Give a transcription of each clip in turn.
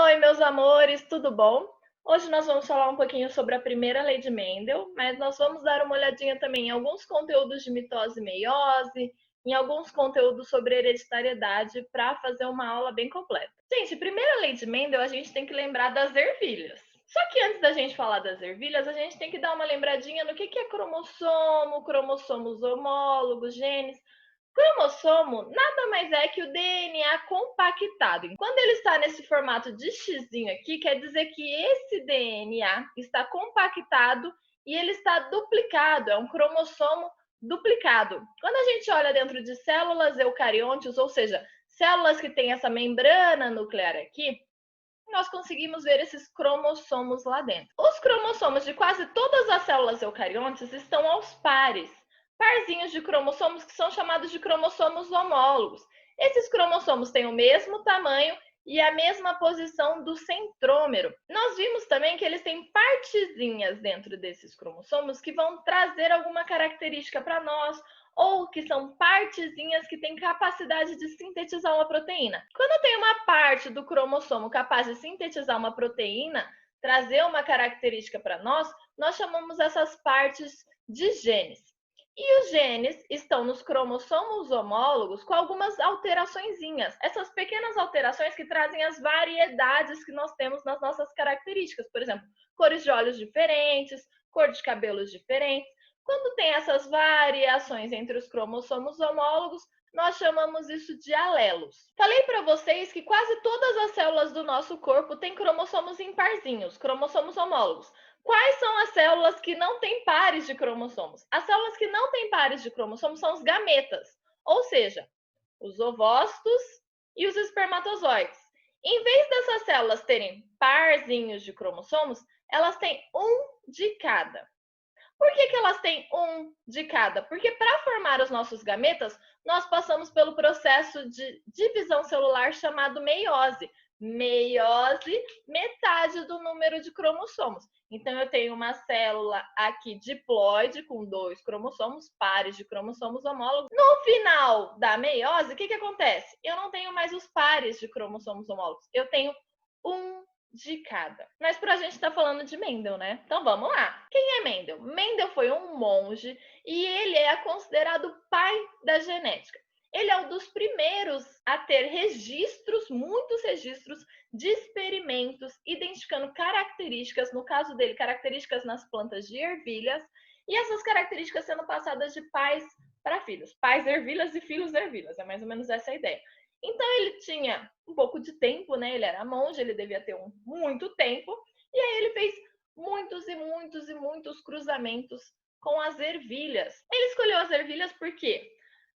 Oi, meus amores, tudo bom? Hoje nós vamos falar um pouquinho sobre a primeira lei de Mendel, mas nós vamos dar uma olhadinha também em alguns conteúdos de mitose e meiose, em alguns conteúdos sobre hereditariedade, para fazer uma aula bem completa. Gente, primeira lei de Mendel, a gente tem que lembrar das ervilhas. Só que antes da gente falar das ervilhas, a gente tem que dar uma lembradinha no que é cromossomo, cromossomos homólogos, genes. Cromossomo nada mais é que o DNA compactado. Quando ele está nesse formato de xizinho aqui, quer dizer que esse DNA está compactado e ele está duplicado, é um cromossomo duplicado. Quando a gente olha dentro de células eucariontes, ou seja, células que têm essa membrana nuclear aqui, nós conseguimos ver esses cromossomos lá dentro. Os cromossomos de quase todas as células eucariontes estão aos pares, parzinhos de cromossomos que são chamados de cromossomos homólogos. Esses cromossomos têm o mesmo tamanho e a mesma posição do centrômero. Nós vimos também que eles têm partezinhas dentro desses cromossomos que vão trazer alguma característica para nós, ou que são partezinhas que têm capacidade de sintetizar uma proteína. Quando tem uma parte do cromossomo capaz de sintetizar uma proteína, trazer uma característica para nós chamamos essas partes de genes. E os genes estão nos cromossomos homólogos com algumas alteraçõezinhas. Essas pequenas alterações que trazem as variedades que nós temos nas nossas características. Por exemplo, cores de olhos diferentes, cor de cabelos diferentes. Quando tem essas variações entre os cromossomos homólogos, nós chamamos isso de alelos. Falei para vocês que quase todas as células do nosso corpo têm cromossomos imparzinhos, cromossomos homólogos. Quais são as células que não têm pares de cromossomos? As células que não têm pares de cromossomos são os gametas, ou seja, os ovócitos e os espermatozoides. Em vez dessas células terem parzinhos de cromossomos, elas têm um de cada. Por que elas têm um de cada? Porque para formar os nossos gametas, nós passamos pelo processo de divisão celular chamado meiose. Meiose, metade do número de cromossomos. Então, eu tenho uma célula aqui diploide com 2 cromossomos, pares de cromossomos homólogos. No final da meiose, o que acontece? Eu não tenho mais os pares de cromossomos homólogos. Eu tenho um de cada. Mas para a gente está falando de Mendel, né? Então vamos lá. Quem é Mendel? Mendel foi um monge e ele é considerado pai da genética. Ele é um dos primeiros a ter registros, muitos registros de experimentos identificando características, no caso dele, características nas plantas de ervilhas, e essas características sendo passadas de pais para filhos. Pais ervilhas e filhos ervilhas, é mais ou menos essa a ideia. Então ele tinha um pouco de tempo, né? Ele era monge, ele devia ter muito tempo, e aí ele fez muitos e muitos e muitos cruzamentos com as ervilhas. Ele escolheu as ervilhas porque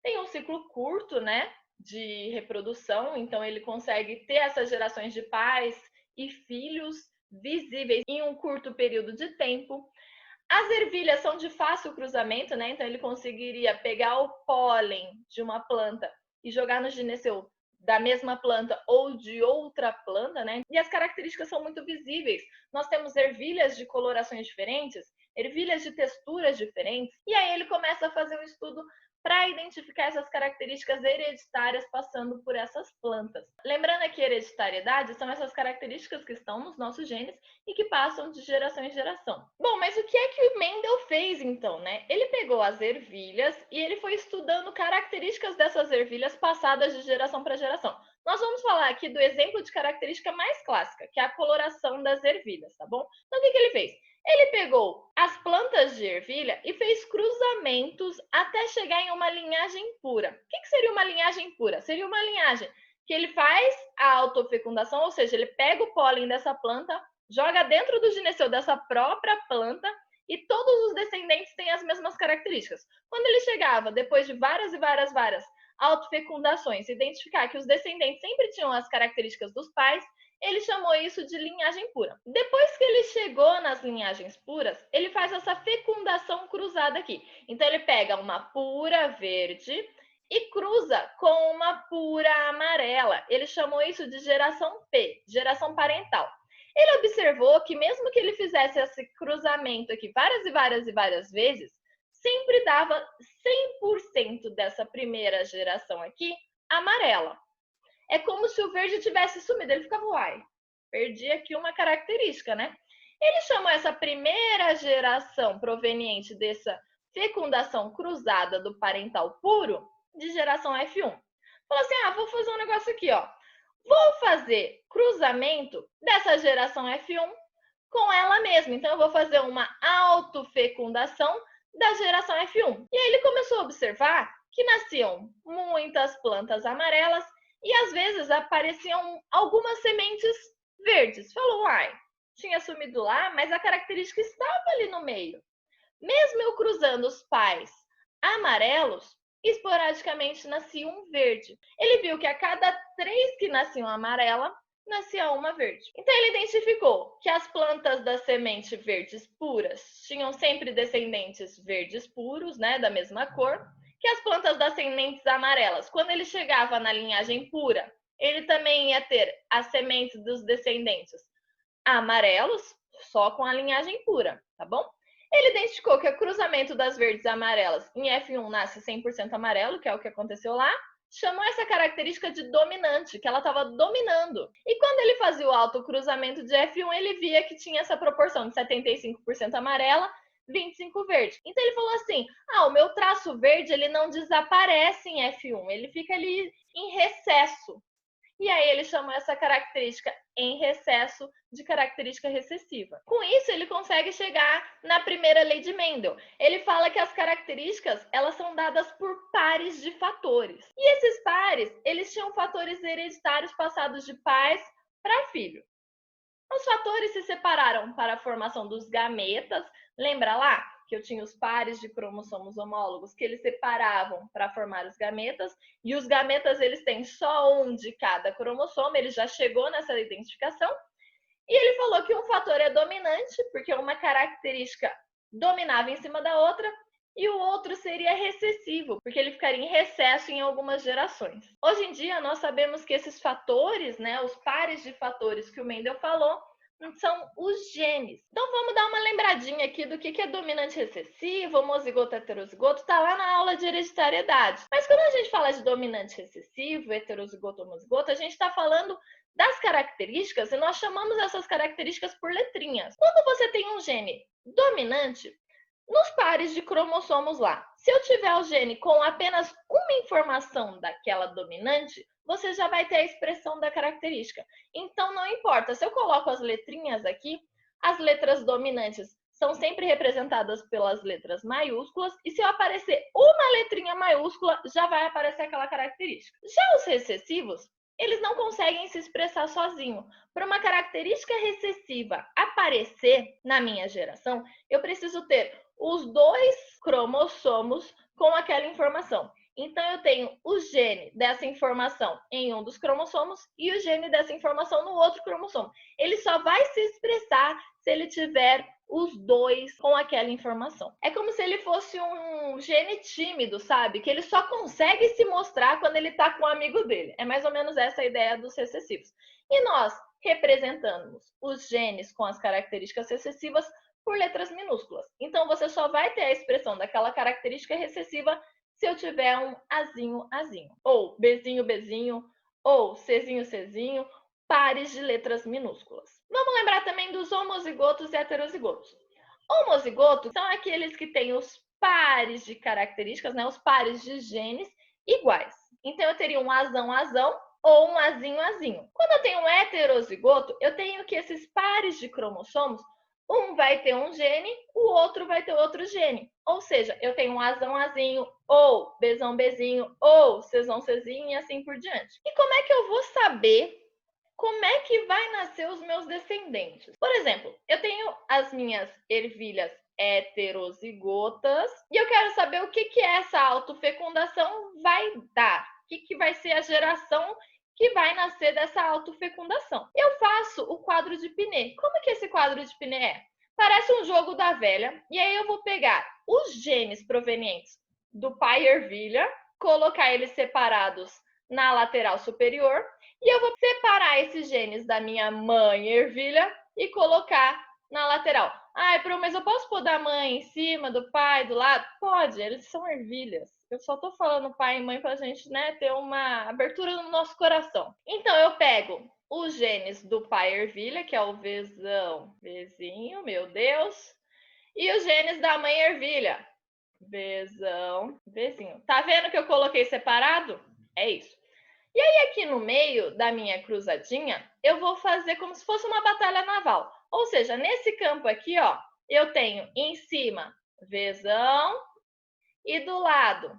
tem um ciclo curto, né, de reprodução, então ele consegue ter essas gerações de pais e filhos visíveis em um curto período de tempo. As ervilhas são de fácil cruzamento, né? Então ele conseguiria pegar o pólen de uma planta e jogar no gineceu da mesma planta ou de outra planta, né? E as características são muito visíveis. Nós temos ervilhas de colorações diferentes, ervilhas de texturas diferentes, e aí ele começa a fazer um estudo para identificar essas características hereditárias passando por essas plantas. Lembrando que hereditariedade são essas características que estão nos nossos genes e que passam de geração em geração. Bom, mas o que é que o Mendel fez então, né? Ele pegou as ervilhas e ele foi estudando características dessas ervilhas passadas de geração para geração. Nós vamos falar aqui do exemplo de característica mais clássica, que é a coloração das ervilhas, tá bom? Então, o que ele fez? Ele pegou as plantas de ervilha e fez cruzamentos até chegar em uma linhagem pura. O que seria uma linhagem pura? Seria uma linhagem que ele faz a autofecundação, ou seja, ele pega o pólen dessa planta, joga dentro do gineceu dessa própria planta e todos os descendentes têm as mesmas características. Quando ele chegava, depois de várias autofecundações, identificar que os descendentes sempre tinham as características dos pais, ele chamou isso de linhagem pura. Depois que ele chegou nas linhagens puras, ele faz essa fecundação cruzada aqui. Então ele pega uma pura verde e cruza com uma pura amarela. Ele chamou isso de geração P, geração parental. Ele observou que mesmo que ele fizesse esse cruzamento aqui várias vezes, sempre dava 100% dessa primeira geração aqui amarela. É como se o verde tivesse sumido, ele ficava uai. perdi aqui uma característica, né? Ele chamou essa primeira geração proveniente dessa fecundação cruzada do parental puro de geração F1. Falou assim: vou fazer um negócio aqui, ó. Vou fazer cruzamento dessa geração F1 com ela mesma. Então, eu vou fazer uma autofecundação da geração F1. E aí ele começou a observar que nasciam muitas plantas amarelas e às vezes apareciam algumas sementes verdes. Falou, tinha sumido lá, mas a característica estava ali no meio. Mesmo eu cruzando os pais amarelos, esporadicamente nascia um verde. Ele viu que a cada 3 que nasciam amarela, nascia uma verde. Então ele identificou que as plantas da semente verdes puras tinham sempre descendentes verdes puros, né, da mesma cor, que as plantas das sementes amarelas, quando ele chegava na linhagem pura, ele também ia ter as sementes dos descendentes amarelos, só com a linhagem pura, tá bom? Ele identificou que o cruzamento das verdes e amarelas em F1 nasce 100% amarelo, que é o que aconteceu lá, chamou essa característica de dominante, que ela estava dominando. E quando ele fazia o autocruzamento de F1, ele via que tinha essa proporção de 75% amarela, 25 verde. Então ele falou assim: o meu traço verde ele não desaparece em F1, ele fica ali em recesso. E aí ele chamou essa característica em recesso de característica recessiva. Com isso, ele consegue chegar na primeira lei de Mendel. Ele fala que as características, elas são dadas por pares de fatores. E esses pares, eles tinham fatores hereditários passados de pais para filho. Os fatores se separaram para a formação dos gametas. Lembra lá que eu tinha os pares de cromossomos homólogos que eles separavam para formar os gametas, e os gametas eles têm só um de cada cromossomo, ele já chegou nessa identificação. E ele falou que um fator é dominante, porque uma característica dominava em cima da outra, e o outro seria recessivo, porque ele ficaria em recesso em algumas gerações. Hoje em dia, nós sabemos que esses fatores, né, os pares de fatores que o Mendel falou, são os genes. Então vamos dar uma lembradinha aqui do que é dominante recessivo, homozigoto, heterozigoto, tá lá na aula de hereditariedade. Mas quando a gente fala de dominante recessivo, heterozigoto, homozigoto, a gente está falando das características e nós chamamos essas características por letrinhas. Quando você tem um gene dominante, nos pares de cromossomos lá, se eu tiver o gene com apenas uma informação daquela dominante, você já vai ter a expressão da característica. Então, não importa, se eu coloco as letrinhas aqui, as letras dominantes são sempre representadas pelas letras maiúsculas, e se eu aparecer uma letrinha maiúscula, já vai aparecer aquela característica. Já os recessivos, eles não conseguem se expressar sozinho. Para uma característica recessiva aparecer na minha geração, eu preciso ter os 2 cromossomos com aquela informação. Então, eu tenho o gene dessa informação em um dos cromossomos e o gene dessa informação no outro cromossomo. Ele só vai se expressar se ele tiver os 2 com aquela informação. É como se ele fosse um gene tímido, sabe? Que ele só consegue se mostrar quando ele está com um amigo dele. É mais ou menos essa a ideia dos recessivos. E nós representamos os genes com as características recessivas por letras minúsculas. Então, você só vai ter a expressão daquela característica recessiva se eu tiver um Azinho, Azinho, ou Bzinho, Bzinho, ou Czinho, Czinho, pares de letras minúsculas. Vamos lembrar também dos homozigotos e heterozigotos. Homozigotos são aqueles que têm os pares de características, né, os pares de genes iguais. Então, eu teria um Azão, Azão, ou um Azinho, Azinho. Quando eu tenho um heterozigoto, eu tenho que esses pares de cromossomos, um vai ter um gene, o outro vai ter outro gene. Ou seja, eu tenho um Azão, Azinho, ou Bzão, Bzinho, ou Czão, Czinho, e assim por diante. E como é que eu vou saber como é que vai nascer os meus descendentes? Por exemplo, eu tenho as minhas ervilhas heterozigotas e eu quero saber o que essa autofecundação vai dar. O que vai ser a geração que vai nascer dessa autofecundação. Eu faço o quadro de Pinet. Como que esse quadro de Pinet é? Parece um jogo da velha, e aí eu vou pegar os genes provenientes do pai ervilha, colocar eles separados na lateral superior, e eu vou separar esses genes da minha mãe ervilha e colocar na lateral. Mas eu posso pôr da mãe em cima, do pai, do lado? Pode, eles são ervilhas. Eu só tô falando pai e mãe pra gente, né, ter uma abertura no nosso coração. Então, eu pego os genes do pai ervilha, que é o Vzão, Vzinho, meu Deus, e os genes da mãe ervilha, Vzão, Vzinho. Tá vendo que eu coloquei separado? É isso. E aí, aqui no meio da minha cruzadinha, eu vou fazer como se fosse uma batalha naval. Ou seja, nesse campo aqui, ó, eu tenho em cima Vzão e do lado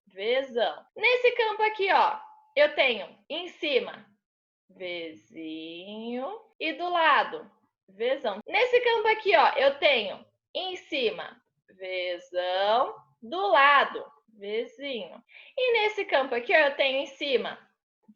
Vzão. Nesse campo aqui, ó, eu tenho em cima Vzinho e do lado Vzão. Nesse campo aqui, ó, eu tenho em cima Vzão, do lado Vzinho. E nesse campo aqui, ó, eu tenho em cima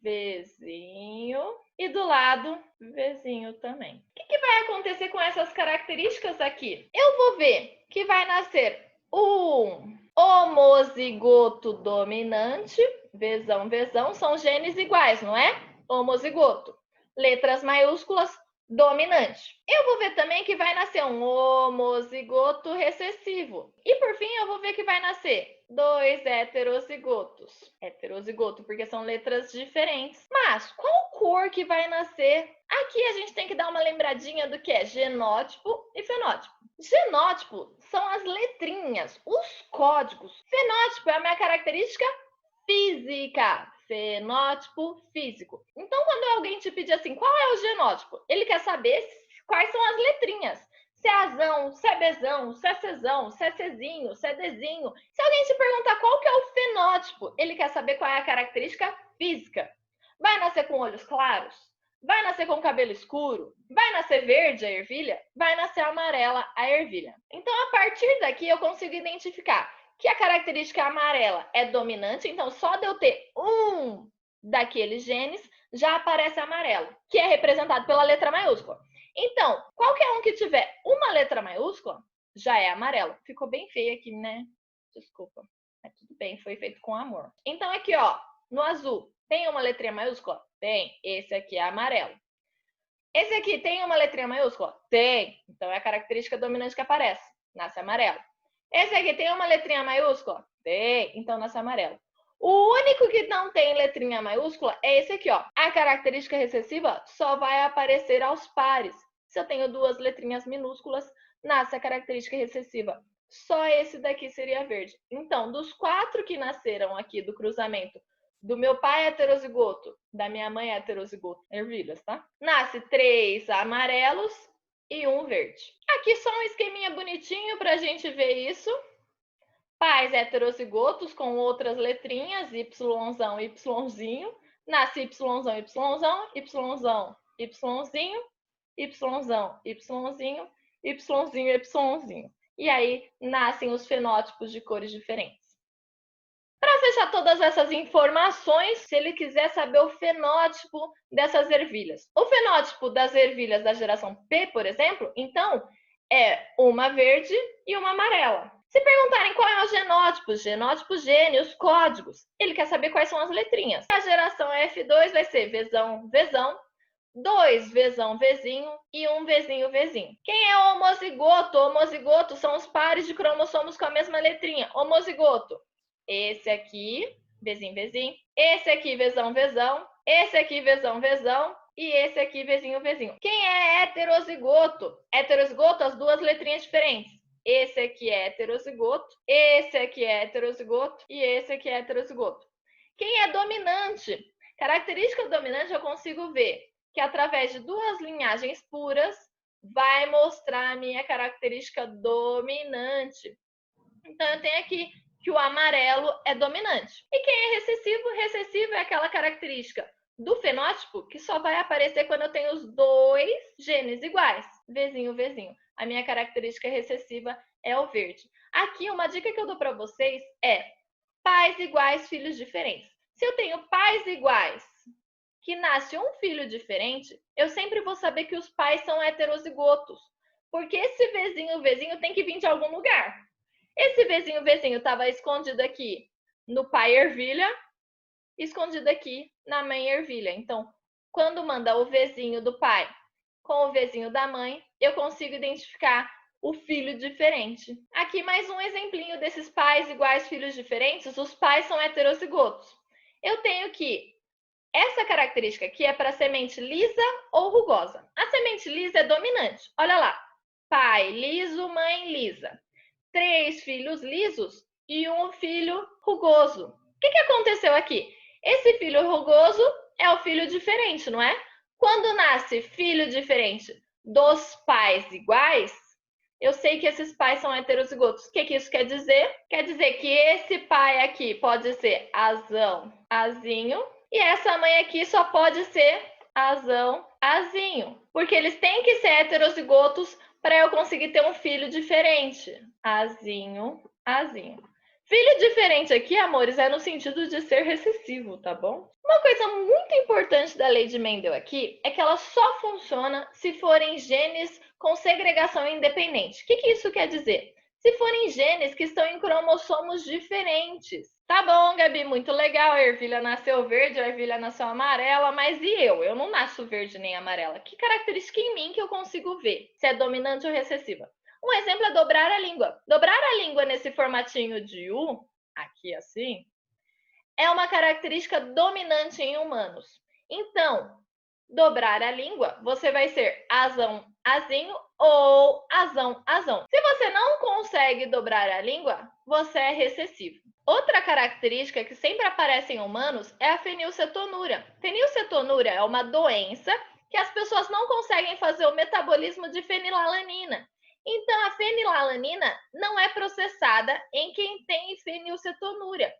Vzinho e do lado Vzinho também. O que vai acontecer com essas características aqui? Eu vou ver que vai nascer um homozigoto dominante, Vzão, Vzão, são genes iguais, não é? Homozigoto. Letras maiúsculas, dominante. Eu vou ver também que vai nascer um homozigoto recessivo. E por fim, eu vou ver que vai nascer 2 heterozigotos. Heterozigoto, porque são letras diferentes. Mas qual cor que vai nascer? Aqui a gente tem que dar uma lembradinha do que é genótipo e fenótipo. Genótipo são as letrinhas, os códigos. Fenótipo é a minha característica física. Fenótipo físico. Então, quando alguém te pedir assim, qual é o genótipo? Ele quer saber quais são as letrinhas. Se é Azão, se é Bzão, se é Czão, se é Czinho, se é Dzinho. Se alguém te perguntar qual que é o fenótipo, ele quer saber qual é a característica física. Vai nascer com olhos claros? Vai nascer com cabelo escuro? Vai nascer verde a ervilha? Vai nascer amarela a ervilha. Então, a partir daqui, eu consigo identificar que a característica amarela é dominante, então só de eu ter um daqueles genes já aparece amarelo, que é representado pela letra maiúscula. Então, qualquer um que tiver uma letra maiúscula já é amarelo. Ficou bem feio aqui, né? Desculpa. Mas tudo bem, foi feito com amor. Então, aqui, ó, no azul, tem uma letrinha maiúscula? Tem. Esse aqui é amarelo. Esse aqui tem uma letrinha maiúscula? Tem. Então, é a característica dominante que aparece. Nasce amarelo. Esse aqui tem uma letrinha maiúscula? Tem. Então, nasce amarelo. O único que não tem letrinha maiúscula é esse aqui, ó. A característica recessiva só vai aparecer aos pares. Se eu tenho duas letrinhas minúsculas, nasce a característica recessiva. Só esse daqui seria verde. Então, dos 4 que nasceram aqui do cruzamento do meu pai heterozigoto, da minha mãe heterozigoto, ervilhas, tá? Nasce 3 amarelos e 1 verde. Aqui só um esqueminha bonitinho pra gente ver isso. Pais heterozigotos com outras letrinhas, Yzão, Yzinho. Nasce Yzão, Yzão, Yzão, Yzinho, Yzão, Yzinho, Yzinho, Yzinho. E aí nascem os fenótipos de cores diferentes. Para fechar todas essas informações, se ele quiser saber o fenótipo dessas ervilhas. O fenótipo das ervilhas da geração P, por exemplo, então, é uma verde e uma amarela. Se perguntarem qual é o genótipo, gene, os códigos, ele quer saber quais são as letrinhas. A geração F2 vai ser Vzão, Vzão, 2 Vzão, Vzinho e 1 Vzinho, Vzinho. Quem é o homozigoto? Homozigoto são os pares de cromossomos com a mesma letrinha. Homozigoto. Esse aqui, Vzinho, Vzinho. Esse aqui, Vzão, Vzão. Esse aqui, Vzão, Vzão. E esse aqui, Vzinho, Vzinho. Quem é heterozigoto? Heterozigoto, as duas letrinhas diferentes. Esse aqui é heterozigoto, esse aqui é heterozigoto e esse aqui é heterozigoto. Quem é dominante? Característica dominante eu consigo ver que através de duas linhagens puras vai mostrar a minha característica dominante. Então, eu tenho aqui que o amarelo é dominante. E quem é recessivo? Recessivo é aquela característica do fenótipo que só vai aparecer quando eu tenho os dois genes iguais, Vzinho, Vzinho. A minha característica recessiva é o verde. Aqui, uma dica que eu dou para vocês é pais iguais, filhos diferentes. Se eu tenho pais iguais que nasce um filho diferente, eu sempre vou saber que os pais são heterozigotos. Porque esse Vzinho tem que vir de algum lugar. Esse Vzinho estava escondido aqui no pai ervilha, escondido aqui na mãe ervilha. Então, quando manda o Vzinho do pai com o Vzinho da mãe, eu consigo identificar o filho diferente. Aqui mais um exemplinho desses pais iguais, filhos diferentes. Os pais são heterozigotos. Eu tenho que Essa característica aqui é para semente lisa ou rugosa. A semente lisa é dominante. Olha lá. Pai liso, mãe lisa. 3 filhos lisos e um filho rugoso. O que aconteceu aqui? Esse filho rugoso é o filho diferente, não é? Quando nasce filho diferente dos pais iguais, eu sei que esses pais são heterozigotos. O que isso quer dizer? Quer dizer que esse pai aqui pode ser azão, azinho, e essa mãe aqui só pode ser azão, azinho. Porque eles têm que ser heterozigotos para eu conseguir ter um filho diferente. Azinho, azinho. Filho diferente aqui, amores, é no sentido de ser recessivo, tá bom? Uma coisa muito importante da lei de Mendel aqui é que ela só funciona se forem genes com segregação independente. O que isso quer dizer? Se forem genes que estão em cromossomos diferentes. Tá bom, Gabi, muito legal. A ervilha nasceu verde, a ervilha nasceu amarela, mas e eu? Eu não nasço verde nem amarela. Que característica em mim que eu consigo ver se é dominante ou recessiva? Um exemplo é dobrar a língua. Dobrar a língua nesse formatinho de U, aqui assim, é uma característica dominante em humanos. Então, dobrar a língua, você vai ser azão, azinho ou azão, azão. Se você não consegue dobrar a língua, você é recessivo. Outra característica que sempre aparece em humanos é a fenilcetonúria. Fenilcetonúria é uma doença que as pessoas não conseguem fazer o metabolismo de fenilalanina. Então, a fenilalanina não é processada em quem tem fenilcetonúria.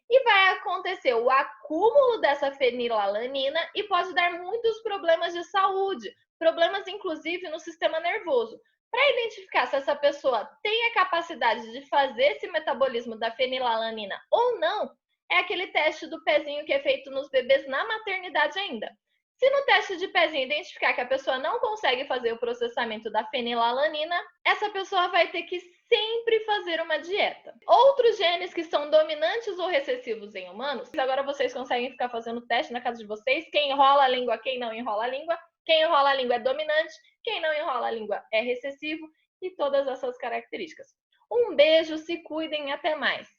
E vai acontecer o acúmulo dessa fenilalanina e pode dar muitos problemas de saúde, problemas inclusive no sistema nervoso. Para identificar se essa pessoa tem a capacidade de fazer esse metabolismo da fenilalanina ou não, é aquele teste do pezinho que é feito nos bebês na maternidade ainda. Se no teste de pezinho identificar que a pessoa não consegue fazer o processamento da fenilalanina, essa pessoa vai ter que sempre fazer uma dieta. Outros genes que são dominantes ou recessivos em humanos, agora vocês conseguem ficar fazendo teste na casa de vocês, quem enrola a língua, quem não enrola a língua, quem enrola a língua é dominante, quem não enrola a língua é recessivo, e todas essas características. Um beijo, se cuidem, até mais!